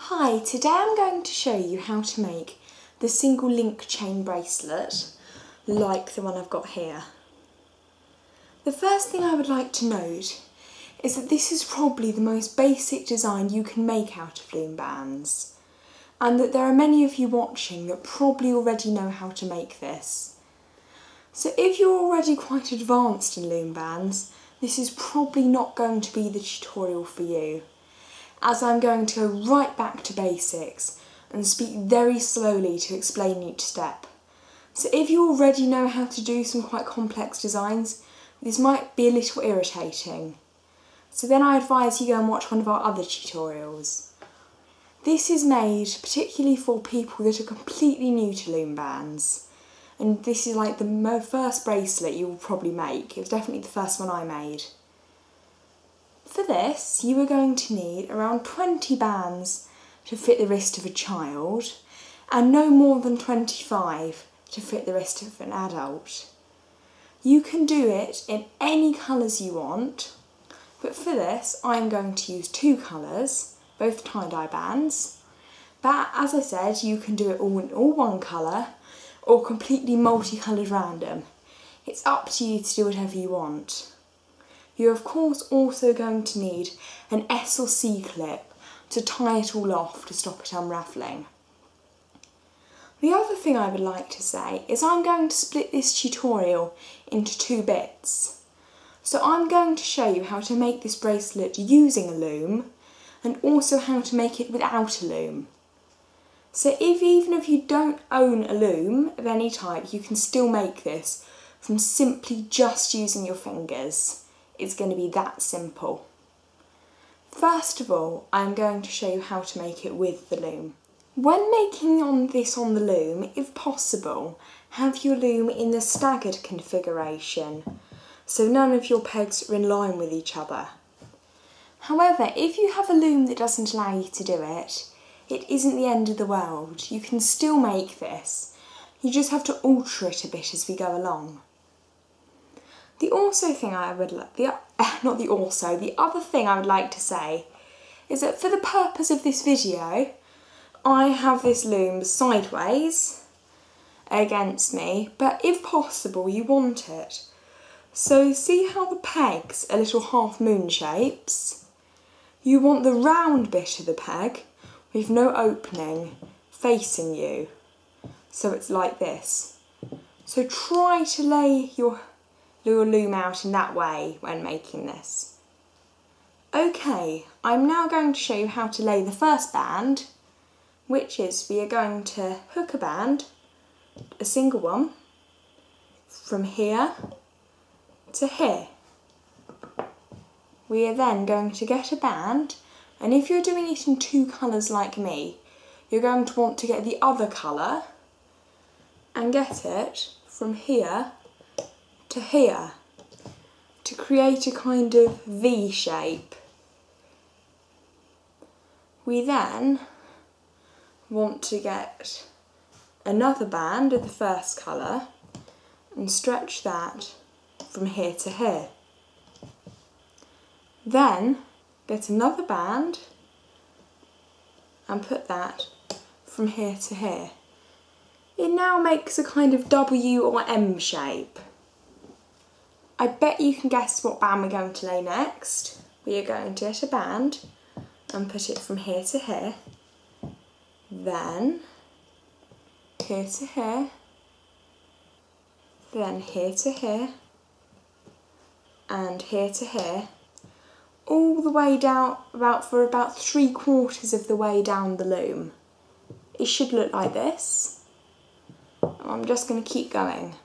Hi, today I'm going to show you how to make the single link chain bracelet like the one I've got here. The first thing I would like to note is that this is probably the most basic design you can make out of loom bands, and that there are many of you watching that probably already know how to make this. So if you're already quite advanced in loom bands, this is probably not going to be the tutorial for you, as I'm going to go right back to basics and speak very slowly to explain each step. So if you already know how to do some quite complex designs, this might be a little irritating. So then I advise you go and watch one of our other tutorials. This is made particularly for people that are completely new to loom bands, and this is like the first bracelet you will probably make. It was definitely the first one I made. For this, you are going to need around 20 bands to fit the wrist of a child, and no more than 25 to fit the wrist of an adult. You can do it in any colours you want, but for this I'm going to use two colours, both tie-dye bands. But as I said, you can do it all in one colour or completely multicoloured random. It's up to you to do whatever you want. You're of course also going to need an S or C clip to tie it all off to stop it unravelling. The other thing I would like to say is I'm going to split this tutorial into two bits. So I'm going to show you how to make this bracelet using a loom, and also how to make it without a loom. So even if you don't own a loom of any type, you can still make this from simply just using your fingers. It's going to be that simple. First of all, I'm going to show you how to make it with the loom. When making this on the loom, if possible, have your loom in the staggered configuration, so none of your pegs are in line with each other. However, if you have a loom that doesn't allow you to do it, it isn't the end of the world. You can still make this. You just have to alter it a bit as we go along. The other thing I would like to say is that for the purpose of this video, I have this loom sideways against me, but if possible you want it. So see how the pegs are little half moon shapes? You want the round bit of the peg with no opening facing you, so it's like this. So try to lay your loom out in that way when making this. Okay, I'm now going to show you how to lay the first band, which is we are going to hook a band, a single one, from here to here. We are then going to get a band, and if you're doing it in two colours like me, you're going to want to get the other colour and get it from here to here to create a kind of V shape. We then want to get another band of the first colour and stretch that from here to here. Then get another band and put that from here to here. It now makes a kind of W or M shape. I bet you can guess what band we're going to lay next. We are going to get a band and put it from here to here, then here to here, then here to here, and here to here, all the way down for about 3/4 of the way down the loom. It should look like this. I'm just going to keep going.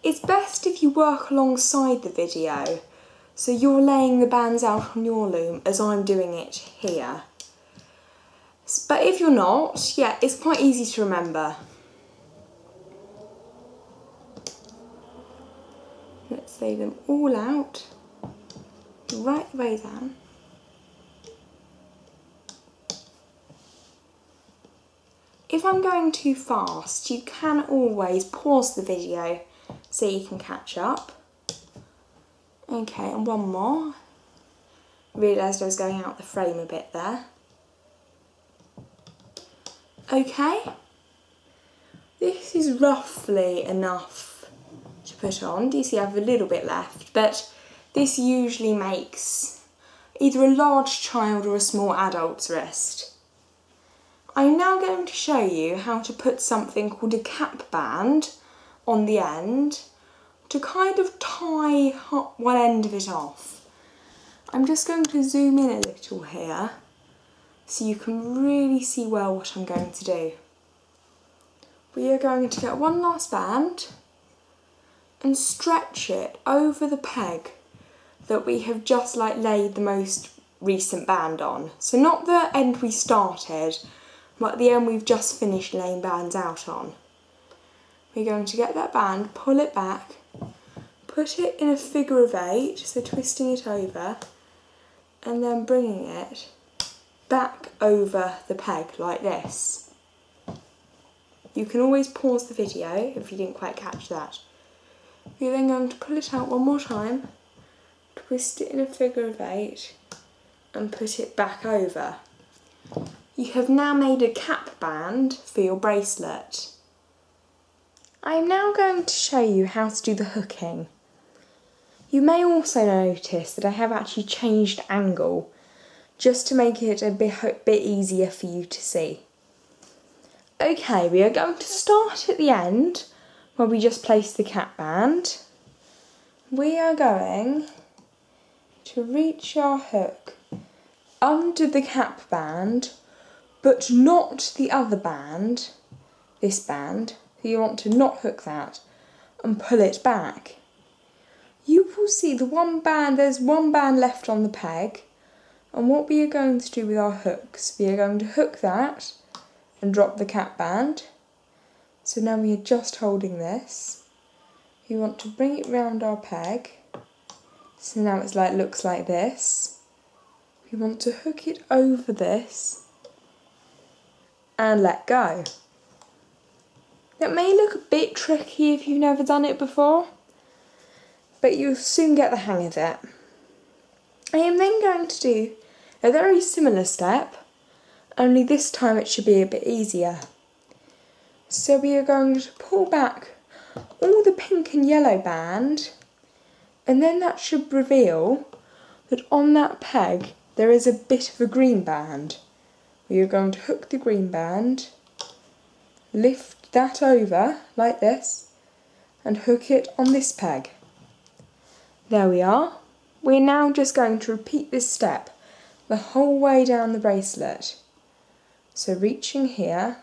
It's best if you work alongside the video, so you're laying the bands out on your loom as I'm doing it here. But if you're not, yeah, it's quite easy to remember. Let's lay them all out, right the way down. If I'm going too fast, you can always pause the video so you can catch up. Okay, and one more. Realised I was going out the frame a bit there. Okay, this is roughly enough to put on. Do you see I have a little bit left, but this usually makes either a large child or a small adult's wrist. I'm now going to show you how to put something called a cap band on the end to kind of tie one end of it off. I'm just going to zoom in a little here so you can really see well what I'm going to do. We are going to get one last band and stretch it over the peg that we have just laid the most recent band on. So not the end we started, but the end we've just finished laying bands out on. We're going to get that band, pull it back, put it in a figure of 8, so twisting it over, and then bringing it back over the peg like this. You can always pause the video if you didn't quite catch that. We're then going to pull it out one more time, twist it in a figure of 8, and put it back over. You have now made a cap band for your bracelet. I am now going to show you how to do the hooking. You may also notice that I have actually changed angle just to make it a bit easier for you to see. Okay, we are going to start at the end where we just placed the cap band. We are going to reach our hook under the cap band, but not the other band, this band. So you want to not hook that and pull it back. You will see there's one band left on the peg, and what we are going to do with our hooks, we are going to hook that and drop the cap band. So now we are just holding this. We want to bring it round our peg, so now it's looks like this. We want to hook it over this and let go. It may look a bit tricky if you've never done it before, but you'll soon get the hang of it. I am then going to do a very similar step, only this time it should be a bit easier. So we are going to pull back all the pink and yellow band, and then that should reveal that on that peg there is a bit of a green band. We are going to hook the green band, lift that over like this, and hook it on this peg. There we are. We're now just going to repeat this step the whole way down the bracelet. So reaching here,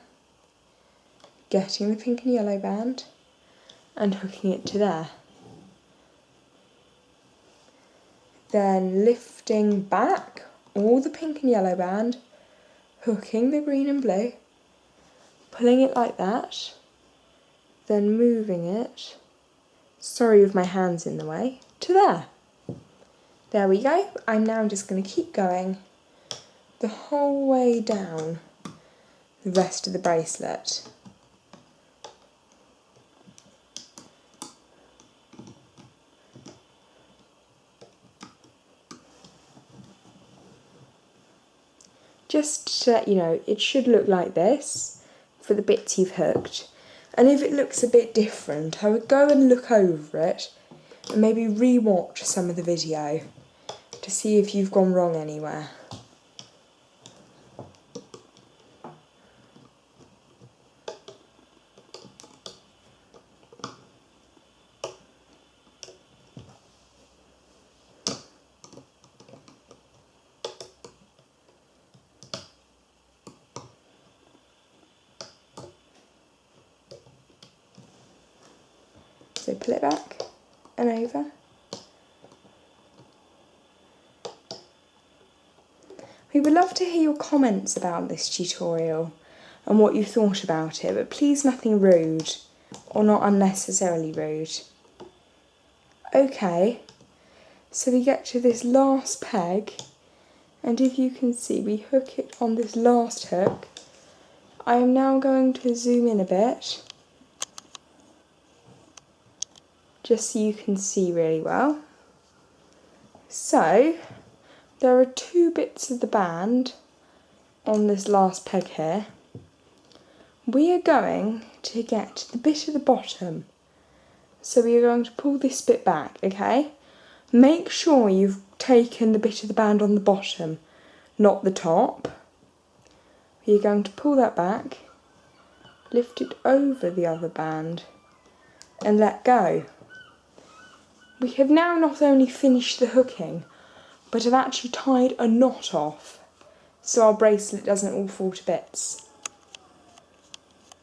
getting the pink and yellow band and hooking it to there. Then lifting back all the pink and yellow band, hooking the green and blue, pulling it like that, then moving it, sorry with my hands in the way, to there. There we go. I'm now just going to keep going the whole way down the rest of the bracelet. Just to let you know, it should look like this for the bits you've hooked. And if it looks a bit different, I would go and look over it and maybe re-watch some of the video to see if you've gone wrong anywhere. So pull it back and over. We would love to hear your comments about this tutorial and what you thought about it, but please nothing rude or not unnecessarily rude. Okay, so we get to this last peg, and if you can see, we hook it on this last hook. I am now going to zoom in a bit, just so you can see really well. So, there are two bits of the band on this last peg here. we are going to get the bit at the bottom. So we are going to pull this bit back, okay? Make sure you've taken the bit of the band on the bottom, not the top. You're going to pull that back, lift it over the other band, and let go. We have now not only finished the hooking, but have actually tied a knot off, so our bracelet doesn't all fall to bits.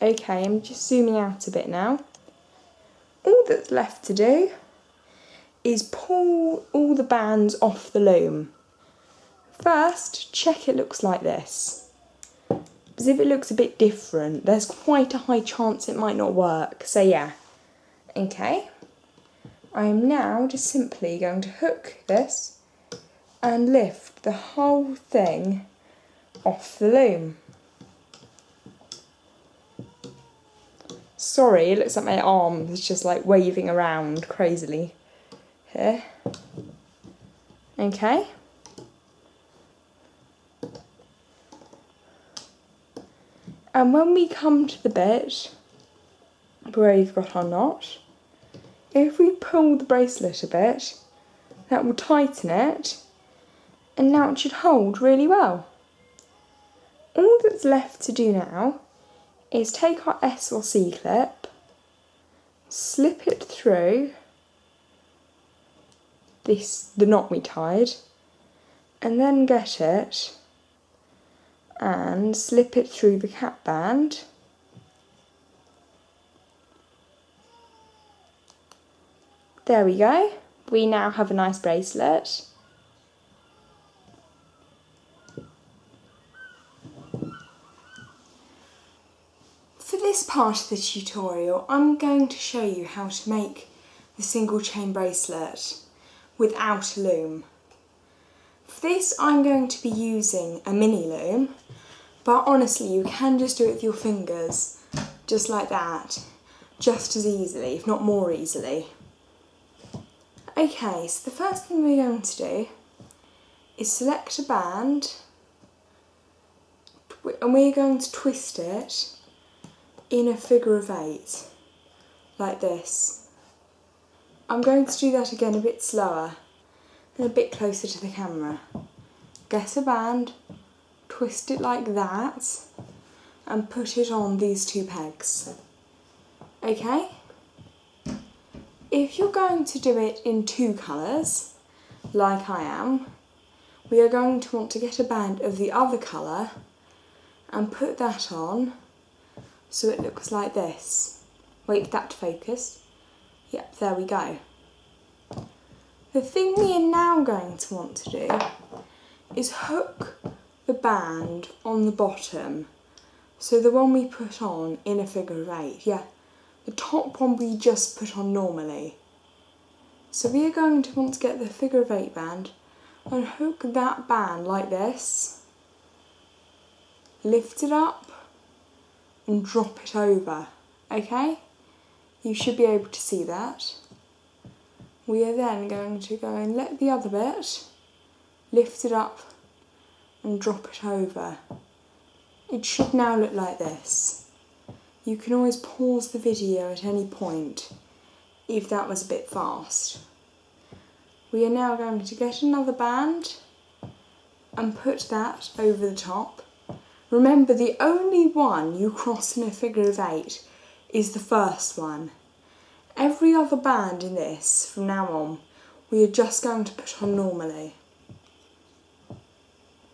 Okay, I'm just zooming out a bit now. All that's left to do is pull all the bands off the loom. First, check it looks like this. Because if it looks a bit different, there's quite a high chance it might not work, so yeah. Okay, I am now just simply going to hook this and lift the whole thing off the loom. Sorry, it looks like my arm is just like waving around crazily here. Okay. And when we come to the bit where you've got our knot, if we pull the bracelet a bit, that will tighten it, and now it should hold really well. All that's left to do now is take our S or C clip, slip it through the knot we tied, and then get it and slip it through the cap band. There we go. We now have a nice bracelet. For this part of the tutorial, I'm going to show you how to make the single chain bracelet without a loom. For this, I'm going to be using a mini loom, but honestly, you can just do it with your fingers, just like that, just as easily, if not more easily. Okay, so the first thing we're going to do is select a band, and we're going to twist it in a figure of 8, like this. I'm going to do that again a bit slower and a bit closer to the camera. Get a band, twist it like that, and put it on these 2 pegs. Okay? If you're going to do it in 2 colours, like I am, we are going to want to get a band of the other colour and put that on so it looks like this. Wait for that to focus. Yep, there we go. The thing we are now going to want to do is hook the band on the bottom. So the one we put on in a figure of 8, yeah. The top one we just put on normally. So we are going to want to get the figure of 8 band and hook that band like this, lift it up and drop it over, okay? You should be able to see that. We are then going to go and let the other bit, lift it up and drop it over. It should now look like this. You can always pause the video at any point if that was a bit fast. We are now going to get another band and put that over the top. Remember, the only one you cross in a figure of 8 is the first one. Every other band in this, from now on, we are just going to put on normally.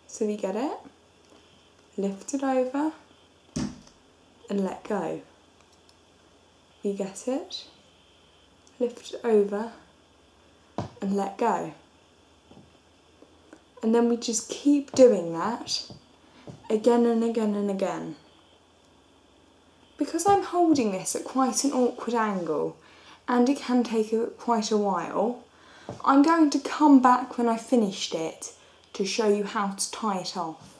So we get it, lift it over, and let go. We get it, lift it over, and let go. And then we just keep doing that again and again and again. Because I'm holding this at quite an awkward angle and it can take quite a while, I'm going to come back when I've finished it to show you how to tie it off.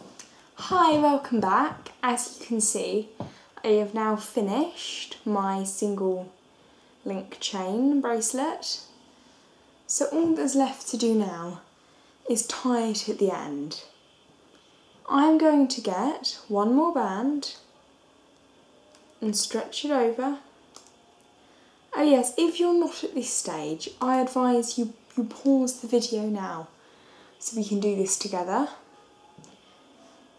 Hi, welcome back. As you can see, I have now finished my single link chain bracelet. So all that's left to do now is tie it at the end. I'm going to get one more band and stretch it over. Oh yes, if you're not at this stage, I advise you pause the video now so we can do this together.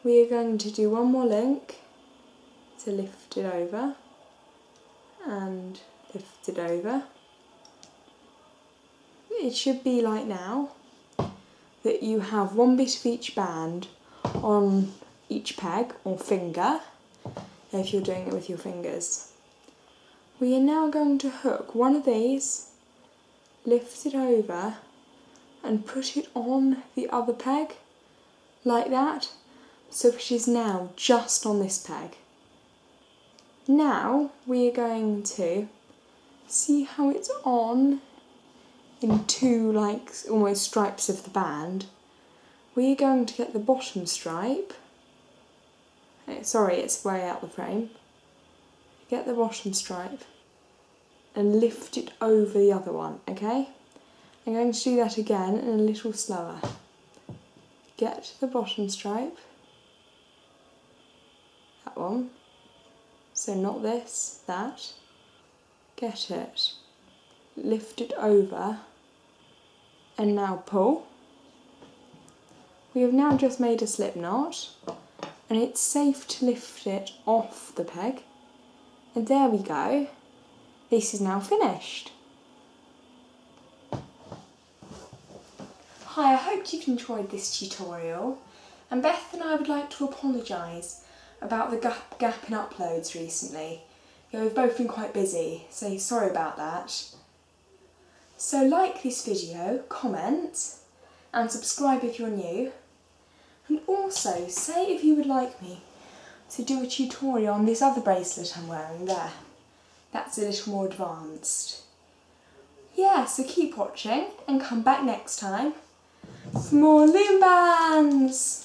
We are going to do one more link to lift it over and lift it over. It should be like now that you have one bit of each band on each peg or finger, if you're doing it with your fingers. We are now going to hook one of these, lift it over and put it on the other peg, like that, so it is now just on this peg. Now we are going to see how it's on in two like almost stripes of the band. We are going to get the bottom stripe, sorry it's way out the frame, get the bottom stripe and lift it over the other one, okay? I'm going to do that again and a little slower. Get the bottom stripe, that one, so not this, that, get it, lift it over and now pull. We have now just made a slip knot and it's safe to lift it off the peg, and there we go, this is now finished. Hi, I hope you've enjoyed this tutorial, and Beth and I would like to apologise about the gap in uploads recently. We've both been quite busy, so sorry about that. So like this video, comment and subscribe if you're new, and also say if you would like me to do a tutorial on this other bracelet I'm wearing there. That's a little more advanced. Yeah, so keep watching and come back next time for more loom bands!